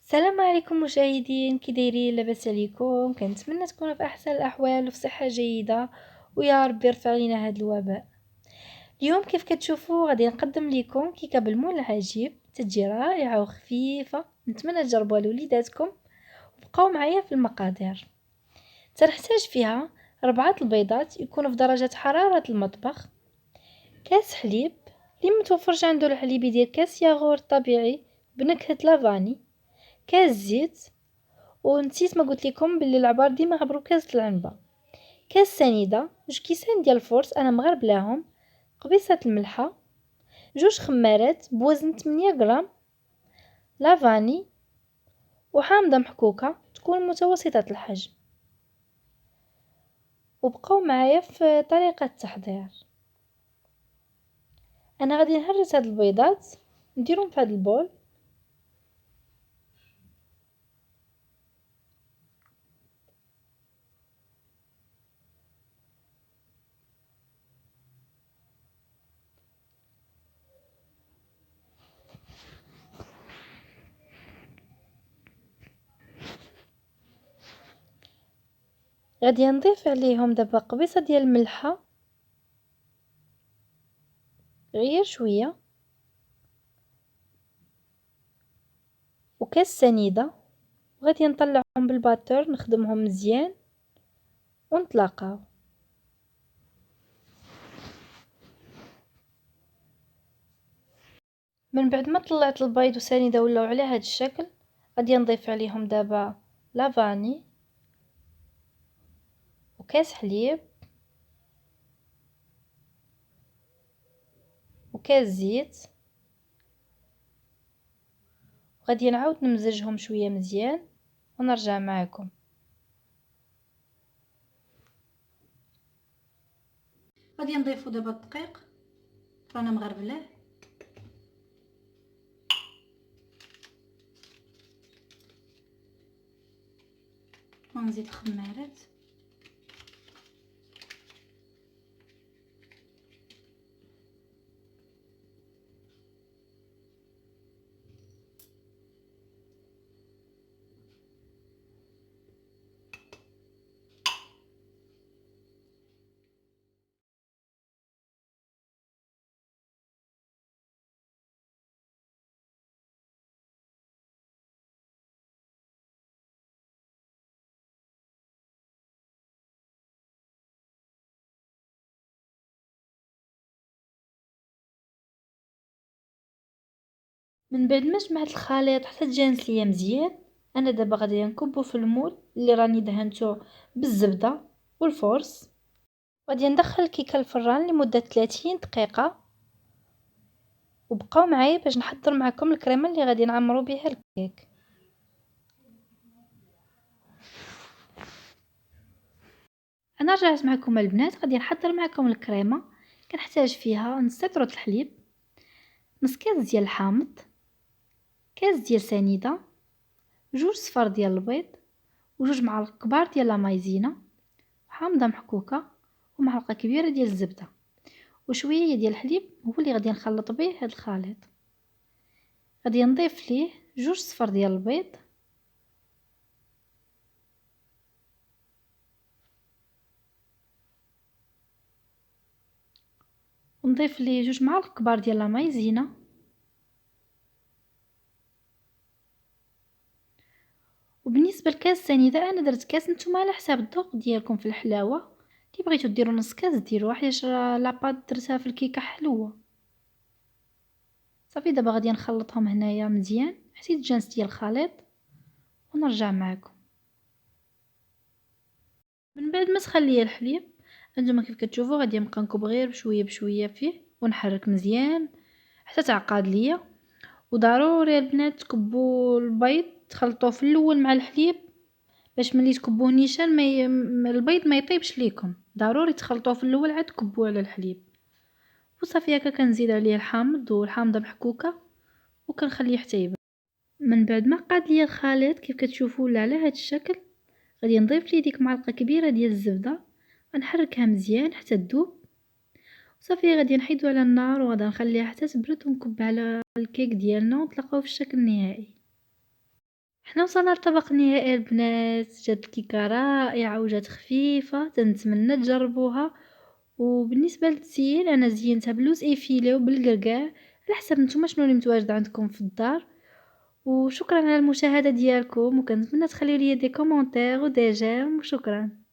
السلام عليكم مشاهدين، كي دايرين؟ لاباس عليكم؟ كنتمنى تكونوا في احسن الاحوال وفي صحه جيده، ويا ربي يرفع علينا هذا الوباء. اليوم كيف كتشوفوا غادي نقدم لكم كيكه بالمول العجيب، تجي رائعه وخفيفه. نتمنى تجربوها لوليداتكم وبقاو معايا في المقادير. تنحتاج فيها 4 البيضات يكونوا في درجه حراره المطبخ، كاس حليب، اللي متوفرش عنده الحليب يدير كاس ياغورت طبيعي بنكهه لافاني، كاس زيت، ونسيت ما قلت لكم باللي العبار ديما عبروا كاس العنبه، كاس سنيده، 2 كيسان ديال الفورس انا مغربلاهم، قبيصه الملحه، 2 خمارات بوزن 8 غرام لافاني، وحامضه محكوكه تكون متوسطه الحجم. وبقاو معايا في طريقه التحضير. انا غادي نهرس هاد البيضات نديرهم في هاد البول. غادي نضيف عليهم دابا قبيصه ديال الملحه، غير شويه، وكاس سنيده، وغادي نطلعهم بالباتور نخدمهم مزيان ونتلاقاو. من بعد ما طلعت البيض وسنيده ولاو على هذا الشكل، غادي نضيف عليهم دابا لافاني وكاس حليب وكاس زيت، وغادي نعاود نمزجهم شويه مزيان ونرجع معكم. غادي نضيفوا دابا الدقيق، رانا مغربلاه، ونزيد الخمارات، من بعد ما جمعت الخليط حتى تجانس ليا مزيان، انا دابا غادي نكبو في المول اللي راني دهنته بالزبده والفورس. غادي ندخل الكيكه الفران لمده 30 دقيقه، وبقاو معايا باش نحضر معكم الكريمه اللي غادي نعمرو بها الكيك. انا رجعت معكم البنات، غادي نحضر معكم الكريمه. كنحتاج فيها نص لتر الحليب، نص كاس ديال الحامض، كاس ديال سنيده، 2 صفار ديال البيض، و2 معالق كبار ديال لا مايزينا، حامضه محكوكه، ومعلقه كبيره ديال الزبده، وشويه ديال الحليب هو اللي غادي نخلط به هذا الخليط. غادي نضيف ليه 2 صفار ديال البيض، ونضيف ليه 2 معالق كبار ديال لا مايزينا، وبالنسبه لكاس سنيده انا درت كاس، نتوما على حساب الذوق ديالكم في الحلاوه، كي بغيتو ديروا نص كاس ديروها، حيت لاباط درتها في الكيكه حلوه. صافي دابا غادي نخلطهم هنايا مزيان حتى يتجانس ديال الخليط ونرجع معكم. من بعد ما سخن ليا الحليب، انتما كيف كتشوفوا غادي نبقى نكب غير بشويه بشويه فيه ونحرك مزيان حتى تعقد ليا. وضروري البنات تكبوا البيض تخلطوه في الاول مع الحليب، باش ملي تكبوه نيشان البيض ما يطيبش ليكم. ضروري تخلطوه في الاول عاد تكبوه على الحليب. وصافي هكا كنزيد عليه الحامض والحامضه محكوكه وكنخليه حتى يبرد. من بعد ما قاد ليا الخليط كيف كتشوفوا ولا على هذا الشكل، غادي نضيف ليه ديك معلقه كبيره ديال الزبده، غنحركها مزيان حتى تذوب. صافي غادي نحيدو على النار وغادي نخليها حتى تبرد ونكب على الكيك ديالنا ونتلاقاو في الشكل النهائي. حنا وصلنا للطبق النهائي البنات، جات الكيكة رائعة وجات خفيفة، تنتمنى تجربوها. وبالنسبة للتزيين أنا زينتها بلوز إيفيلي وبالقرقاع، على حسب نتوما شنو اللي متواجد عندكم في الدار. وشكرا على المشاهدة ديالكم، وكنتمنى تخليو لي دي كومونتير ودي جيم، وشكرا.